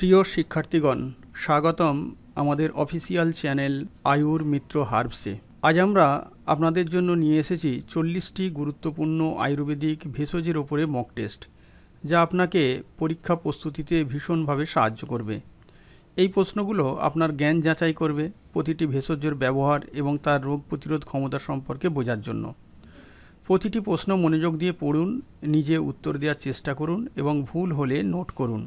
প্রিয় শিক্ষার্থীগণ, স্বাগতম আমাদের অফিসিয়াল চ্যানেল আয়ুর মিত্র হার্বসে। আজ আমরা আপনাদের জন্য নিয়ে এসেছি 40টি গুরুত্বপূর্ণ আয়ুর্বেদিক ভেষজের ওপরে মক টেস্ট, যা আপনাকে পরীক্ষা প্রস্তুতিতে ভীষণভাবে সাহায্য করবে। এই প্রশ্নগুলো আপনার জ্ঞান যাচাই করবে প্রতিটি ভেষজের ব্যবহার এবং তার রোগ প্রতিরোধ ক্ষমতা সম্পর্কে বোঝার জন্য। প্রতিটি প্রশ্ন মনোযোগ দিয়ে পড়ুন, নিজে উত্তর দেওয়ার চেষ্টা করুন এবং ভুল হলে নোট করুন।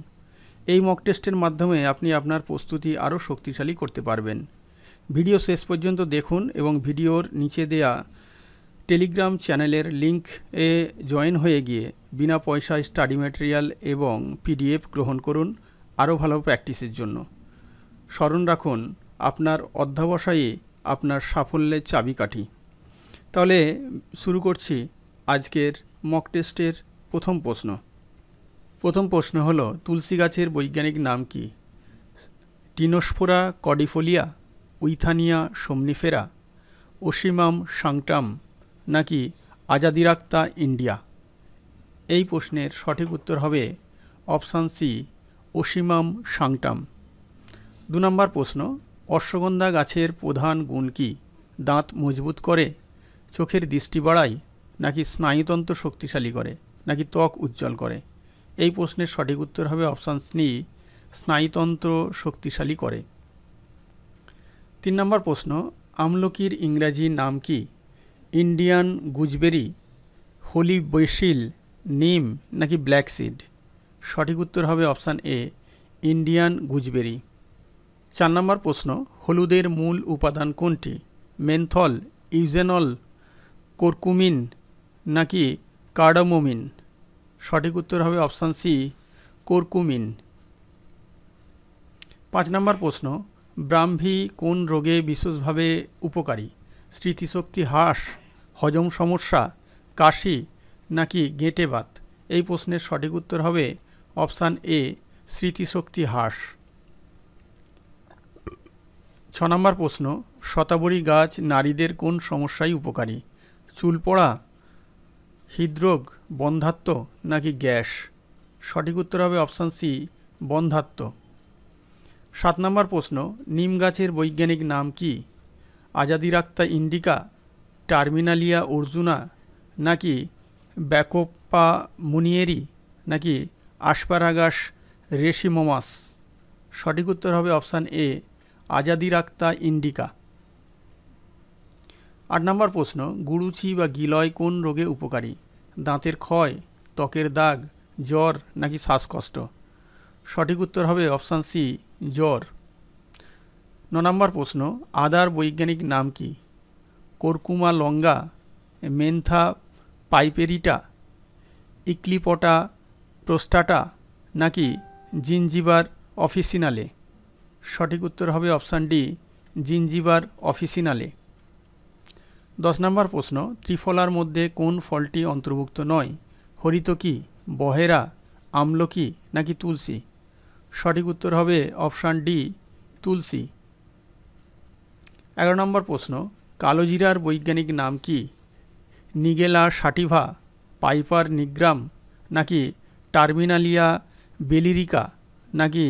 এই মক টেস্টের মাধ্যমে আপনি আপনার প্রস্তুতি আরও শক্তিশালী করতে পারবেন। ভিডিও শেষ পর্যন্ত দেখুন এবং ভিডিওর নিচে দেয়া টেলিগ্রাম চ্যানেলের লিঙ্কে জয়েন হয়ে গিয়ে বিনা পয়সায় স্টাডি ম্যাটেরিয়াল এবং পিডিএফ গ্রহণ করুন আরও ভালো প্র্যাকটিসের জন্য। স্মরণ রাখুন, আপনার অধ্যবসায়ই আপনার সাফল্যের চাবিকাঠি। তাহলে শুরু করছি আজকের মক টেস্টের প্রথম প্রশ্ন। প্রথম প্রশ্ন হলো, তুলসী গাছের বৈজ্ঞানিক নাম কি? টিনোস্পোরা কর্ডিফোলিয়া, উইথানিয়া সোমনিফেরা, ওসিমাম সাংটাম নাকি আজাদিরাক্তা ইন্ডিয়া? এই প্রশ্নের সঠিক উত্তর হবে অপশান সি, ওসিমাম সাংটাম। 2 নম্বর প্রশ্ন, অশ্বগন্ধা গাছের প্রধান গুণ কি? দাঁত মজবুত করে, চোখের দৃষ্টি বাড়ায়, নাকি স্নায়ুতন্ত্র শক্তিশালী করে, নাকি ত্বক উজ্জ্বল করে? এই প্রশ্নের সঠিক উত্তর হবে অপশান সি, স্নায়ুতন্ত্র শক্তিশালী করে। 3 নম্বর প্রশ্ন, আমলকির ইংরাজি নাম কি? ইন্ডিয়ান গুজবেরি, হোলি বেসিল, নিম নাকি ব্ল্যাক সিড? সঠিক উত্তর হবে অপশান এ, ইন্ডিয়ান গুজবেরি। 4 নম্বর প্রশ্ন, হলুদের মূল উপাদান কোনটি? মেনথল, ইউজেনল, কোরকুমিন নাকি কার্ডামোমিন? সঠিক উত্তর হবে অপশান সি, কোরকুমিন। 5 নম্বর প্রশ্ন, ব্রাহ্মী কোন রোগে বিশেষভাবে উপকারী? স্মৃতিশক্তি হ্রাস, হজম সমস্যা, কাশি নাকি গেঁটে বাত? এই প্রশ্নের সঠিক উত্তর হবে অপশান এ, স্মৃতিশক্তি হ্রাস। 6 নম্বর প্রশ্ন, শতাবরী গাছ নারীদের কোন সমস্যায় উপকারী? চুল পড়া, হৃদরোগ, বন্ধ্যাত্ব নাকি গ্যাস? সঠিক উত্তর হবে অপশান সি, বন্ধ্যাত্ব। 7 নম্বর প্রশ্ন, নিম গাছের বৈজ্ঞানিক নাম কি? আজাদিরাক্তা ইন্ডিকা, টার্মিনালিয়া অর্জুনা নাকি ব্যাকোপা মুনিয়েরি নাকি আসপারাগাস রেসিমোমাস? সঠিক উত্তর হবে অপশান এ, আজাদিরাক্তা ইন্ডিকা। 8 নম্বর প্রশ্ন, গুরুচি বা গিলয় কোন রোগে উপকারী? দাঁতের ক্ষয়, ত্বকের দাগ, জ্বর নাকি শ্বাসকষ্ট? সঠিক উত্তর হবে অপশান সি, জ্বর। 9 নম্বর প্রশ্ন, আদার বৈজ্ঞানিক নাম কি? কোরকুমা লঙ্গা, মেন্থা পাইপেরিটা, ইক্লিপটা প্রোস্টাটা নাকি জিঞ্জিবার অফিসিনালে? সঠিক উত্তর হবে অপশান ডি, জিঞ্জিবার অফিসিনালে। 10 নম্বর প্রশ্ন, ত্রিফলার মধ্যে কোন ফলটি অন্তর্ভুক্ত নয়? হরিতকি, বহেরা, আমলকি নাকি তুলসী? সঠিক উত্তর হবে অপশান ডি, তুলসী। 11 নম্বর প্রশ্ন, কালোজিরার বৈজ্ঞানিক নাম কি? নিগেলা সাটিভা, পাইপার নিগ্রাম নাকি টার্মিনালিয়া বেলিরিকা নাকি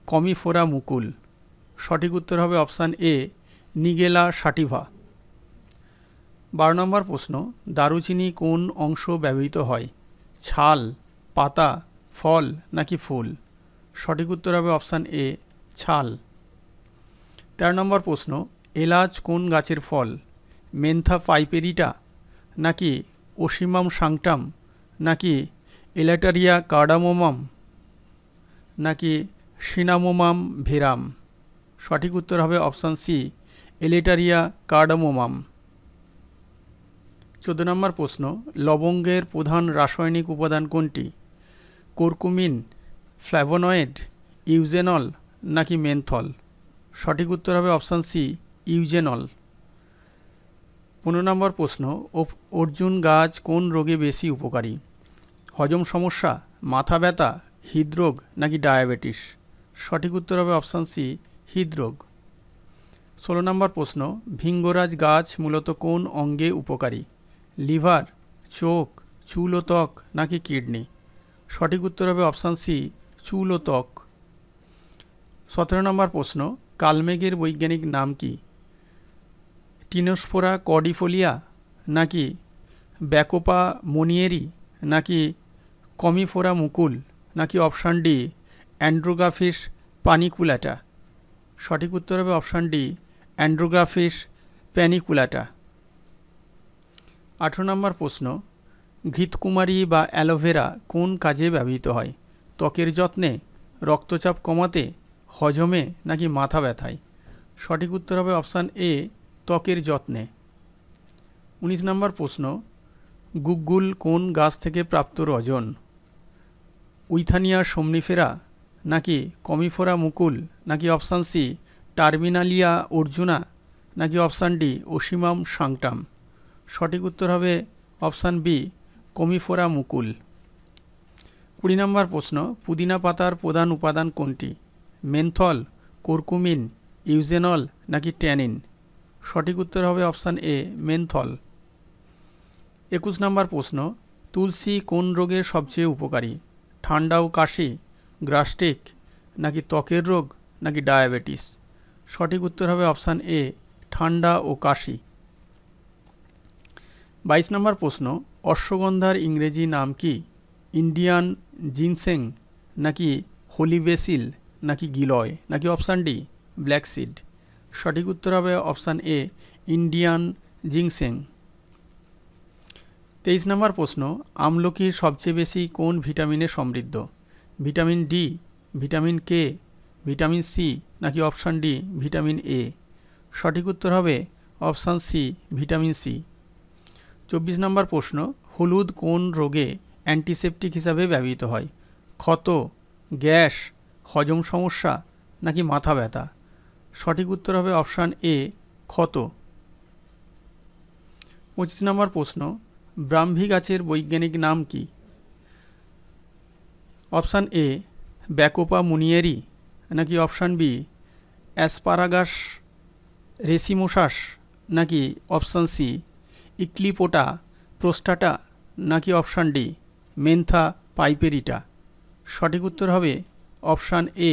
কমিফোরা মুকুল? সঠিক উত্তর হবে অপশান এ, নিগেলা সাটিভা। 12 নম্বর প্রশ্ন, দারুচিনি কোন অংশ ব্যবহৃত হয়? ছাল, পাতা, ফল নাকি ফুল? সঠিক উত্তর হবে অপশান এ, ছাল। 13 নম্বর প্রশ্ন, এলাচ কোন গাছের ফল? মেন্থা পাইপেরিটা নাকি ওসিমাম সাংটাম নাকি এলাটারিয়া কার্ডামোমাম নাকি সিনামোমাম ভেরাম? সঠিক উত্তর হবে অপশান সি, এলেটারিয়া কার্ডামোমাম। 14 নম্বর প্রশ্ন, লবঙ্গের প্রধান রাসায়নিক উপাদান কোনটি? কোরকুমিন, ফ্ল্যাভোনয়েড, ইউজেনল নাকি মেনথল? সঠিক উত্তর হবে অপশান সি, ইউজেনল। 15 নম্বর প্রশ্ন, অর্জুন গাছ কোন রোগে বেশি উপকারী? হজম সমস্যা, মাথা ব্যথা, হৃদরোগ নাকি ডায়াবেটিস? সঠিক উত্তর হবে অপশান সি, হৃদরোগ। 16 নম্বর প্রশ্ন, ভিঙ্গরাজ গাছ মূলত কোন অঙ্গে উপকারী? লিভার, চোখ, চুল ও ত্বক নাকি কিডনি? সঠিক উত্তর হবে অপশান সি, চুল ও ত্বক। 17 নম্বর প্রশ্ন, কালমেঘের বৈজ্ঞানিক নাম কি? টিনোস্পোরা কর্ডিফোলিয়া, নাকি ব্যাকোপা মনিয়েরি, নাকি কমিফোরা মুকুল, নাকি অপশান ডি অ্যান্ড্রোগ্রাফিস পানিকুলাটা? সঠিক উত্তর হবে অপশান ডি অ্যান্ড্রোগ্রাফিস প্যানিকুলাটা। 18 নম্বর প্রশ্ন, ঘৃতকুমারী বা অ্যালোভেরা কোন কাজে ব্যবহৃত হয়? ত্বকের যত্নে, রক্তচাপ কমাতে, হজমে, নাকি মাথা ব্যথায়? সঠিক উত্তর হবে অপশান এ ত্বকের যত্নে। 19 নম্বর প্রশ্ন, গুগ্গুল কোন গাছ থেকে প্রাপ্ত রজন? উইথানিয়া সোমনিফেরা, নাকি কমিফোরা মুকুল, নাকি অপশান সি টার্মিনালিয়া অর্জুনা, নাকি অপশান ডি ওসিমাম সাংটাম? সঠিক উত্তর হবে অপশান বি কমিফোরা মুকুল। 20 নম্বর প্রশ্ন, পুদিনা পাতার প্রধান উপাদান কোনটি? মেনথল, কুরকুমিন, ইউজেনল, নাকি ট্যানিন? সঠিক উত্তর হবে অপশান এ মেনথল। 21 নম্বর প্রশ্ন, তুলসী কোন রোগের সবচেয়ে উপকারী? ঠান্ডা ও কাশি, গ্যাস্ট্রিক, নাকি ত্বকের রোগ, নাকি ডায়াবেটিস? সঠিক উত্তর হবে অপশান এ ঠান্ডা ও কাশি। 22 নম্বর প্রশ্ন, অশ্বগন্ধার ইংরেজি নাম কি? ইন্ডিয়ান জিনসেং, নাকি হোলি বেসিল, নাকি গিলয়, নাকি অপশান ডি ব্ল্যাক সিড? সঠিক উত্তর হবে অপশান এ ইন্ডিয়ান জিনসেং। 23 নম্বর প্রশ্ন, আমলকি সবচেয়ে বেশি কোন ভিটামিনে সমৃদ্ধ? Vitamin D, vitamin K, vitamin C, নাকি অপশান ডি ভিটামিন এ? সঠিক উত্তর হবে অপশান সি ভিটামিন সি। 24 নম্বর প্রশ্ন, হলুদ কোন রোগে অ্যান্টিসেপটিক হিসাবে ব্যবহৃত হয়? ক্ষত, গ্যাস, হজম সমস্যা, নাকি মাথা ব্যথা? সঠিক উত্তর হবে অপশান এ ক্ষত। 25 নম্বর প্রশ্ন, ব্রাহ্মী গাছের বৈজ্ঞানিক নাম কি? অপশান এ ব্যাকোপা মুনিয়েরি, নাকি অপশান বি অ্যাসপারাগাস রেসিমোসাস, নাকি অপশান সি ইক্লিপোটা প্রোস্টাটা, নাকি অপশান ডি মেন্থা পাইপেরিটা? সঠিক উত্তর হবে অপশান এ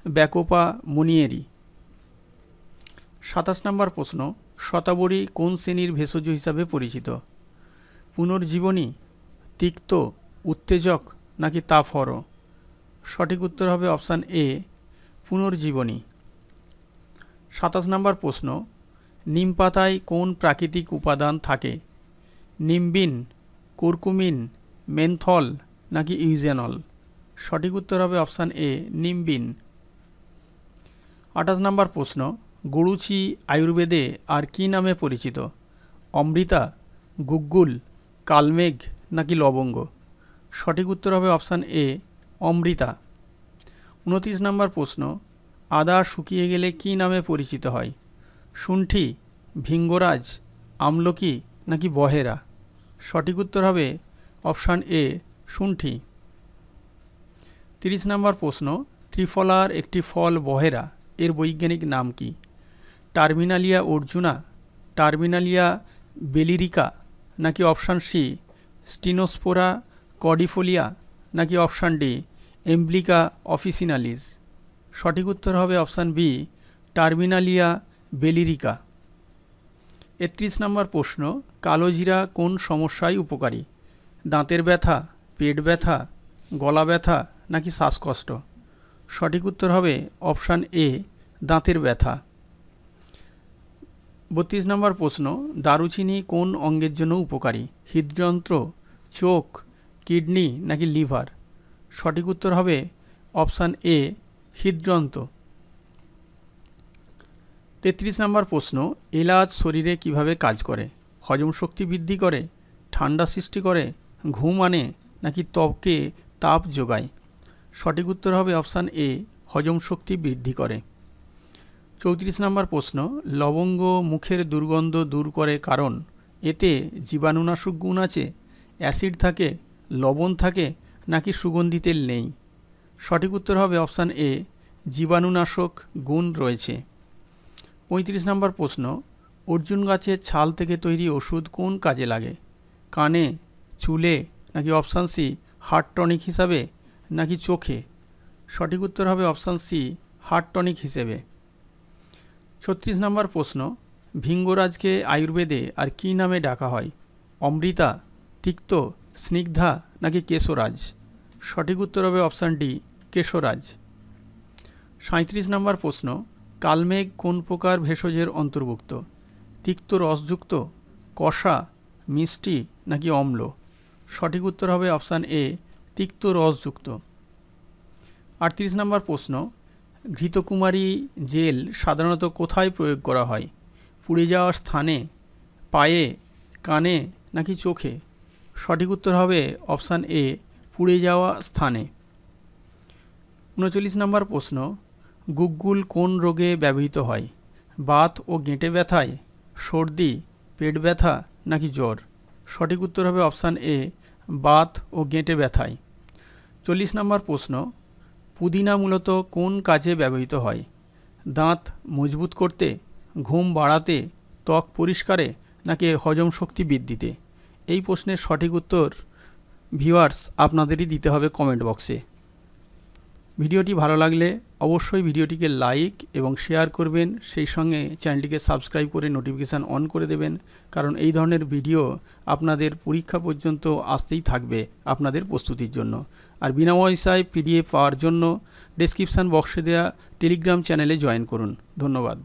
ব্যাকোপা মুনিয়েরি। 27 নম্বর প্রশ্ন, শতাবরী কোন শ্রেণীর ভেষজ হিসাবে পরিচিত? পুনর্জীবনী, তিক্ত, উত্তেজক, নাকি তাপহর? সঠিক উত্তর হবে অপশান এ পুনর্জীবনী। 27 নম্বর প্রশ্ন, নিম পাতায় কোন প্রাকৃতিক উপাদান থাকে? নিমবিন, কুরকুমিন, মেনথল, নাকি ইউজেনল? সঠিক উত্তর হবে অপশান এ নিমবিন। 28 নম্বর প্রশ্ন, গুরুচি আয়ুর্বেদে আর কি নামে পরিচিত? অমৃতা, গুগ্গুল, কালমেঘ, নাকি লবঙ্গ? সঠিক উত্তর হবে অপশান এ অমৃতা। 29 নম্বর প্রশ্ন, আদা শুকিয়ে গেলে কি নামে পরিচিত হয়? শুণ্ঠি, ভিঙ্গরাজ, আমলকি, নাকি বহেরা? সঠিক উত্তর হবে অপশান এ শুণ্ঠি। 30 নম্বর প্রশ্ন, ত্রিফলার একটি ফল বহেরা, এর বৈজ্ঞানিক নাম কি? টার্মিনালিয়া অর্জুনা, টার্মিনালিয়া বেলিরিকা, নাকি অপশান সি স্টিনোস্পোরা কর্ডিফোলিয়া, নাকি অপশান ডি এমব্লিকা অফিসিনালিস? সঠিক উত্তর হবে অপশান বি টার্মিনালিয়া বেলিরিকা। 31 নম্বর প্রশ্ন, কালোজিরা কোন সমস্যায় উপকারী? দাঁতের ব্যথা, পেট ব্যথা, গলা ব্যথা, নাকি শ্বাসকষ্ট? সঠিক উত্তর হবে অপশান এ দাঁতের ব্যথা। 32 নম্বর প্রশ্ন, দারুচিনি কোন অঙ্গের জন্য উপকারী? হৃদযন্ত্র, চোখ, কিডনি, নাকি লিভার? সঠিক উত্তর হবে অপশান এ হৃদযন্ত্র। 33 নম্বর প্রশ্ন, এলাচ শরীরে কিভাবে কাজ করে? হজম শক্তি বৃদ্ধি করে, ঠান্ডা সৃষ্টি করে, ঘুম আনে, নাকি ত্বকে তাপ যোগায়? সঠিক উত্তর হবে অপশান এ হজম শক্তি বৃদ্ধি করে। 34 নম্বর প্রশ্ন, লবঙ্গ মুখের দুর্গন্ধ দূর করে কারণ এতে জীবাণুনাশক গুণ আছে, অ্যাসিড থাকে, লবণ থাকে, নাকি সুগন্ধি তেল নেই? সঠিক উত্তর হবে অপশান এ জীবাণুনাশক গুণ রয়েছে। 35 নম্বর প্রশ্ন, অর্জুন গাছের ছাল থেকে তৈরি ওষুধ কোন কাজে লাগে? কানে, চুলে, নাকি অপশান সি হার্ট টনিক হিসাবে, নাকি চোখে? সঠিক উত্তর হবে অপশান সি হার্ট টনিক হিসেবে। 36 নম্বর প্রশ্ন, ভিঙ্গরাজকে আয়ুর্বেদে আর কী নামে ডাকা হয়? অমৃতা, তিক্ত, স্নিগ্ধা নাকি কেশরাজ? সঠিক উত্তর হবে অপশান ডি, কেশরাজ। 37 নম্বর প্রশ্ন, কালমেঘ কোন প্রকার ভেষজের অন্তর্ভুক্ত? তিক্ত রসযুক্ত, কষা, মিষ্টি নাকি অম্ল? সঠিক উত্তর হবে অপশান এ, তিক্ত রসযুক্ত। 38 নম্বর প্রশ্ন, ঘৃতকুমারী জেল সাধারণত কোথায় প্রয়োগ করা হয়? পুড়ে যাওয়া স্থানে, পায়ে, কানে নাকি চোখে? সঠিক উত্তর হবে অপশান এ, পুড়ে যাওয়া স্থানে। 39 নম্বর প্রশ্ন, গুগ্গুল কোন রোগে ব্যবহৃত হয়? বাত ও গেঁটে ব্যথায়, সর্দি, পেট ব্যথা নাকি জ্বর? সঠিক উত্তর হবে অপশান এ, বাত ও গেঁটে ব্যথায়। 40 নম্বর প্রশ্ন, পুদিনা মূলত কোন কাজে ব্যবহৃত হয়? দাঁত মজবুত করতে, ঘুম বাড়াতে, ত্বক পরিষ্কারে নাকি হজম শক্তি বৃদ্ধিতে? এই প্রশ্নের সঠিক উত্তর ভিউয়ার্স আপনাদেরই দিতে হবে কমেন্ট বক্সে। ভিডিওটি ভালো লাগলে অবশ্যই ভিডিওটিকে লাইক এবং শেয়ার করবেন, সেই সঙ্গে চ্যানেলটিকে সাবস্ক্রাইব করে নোটিফিকেশান অন করে দেবেন, কারণ এই ধরনের ভিডিও আপনাদের পরীক্ষা পর্যন্ত আসতেই থাকবে আপনাদের প্রস্তুতির জন্য। আর বিনা পয়সায় পিডিএফ পাওয়ার জন্য ডেসক্রিপশান বক্সে দেওয়া টেলিগ্রাম চ্যানেলে জয়েন করুন। ধন্যবাদ।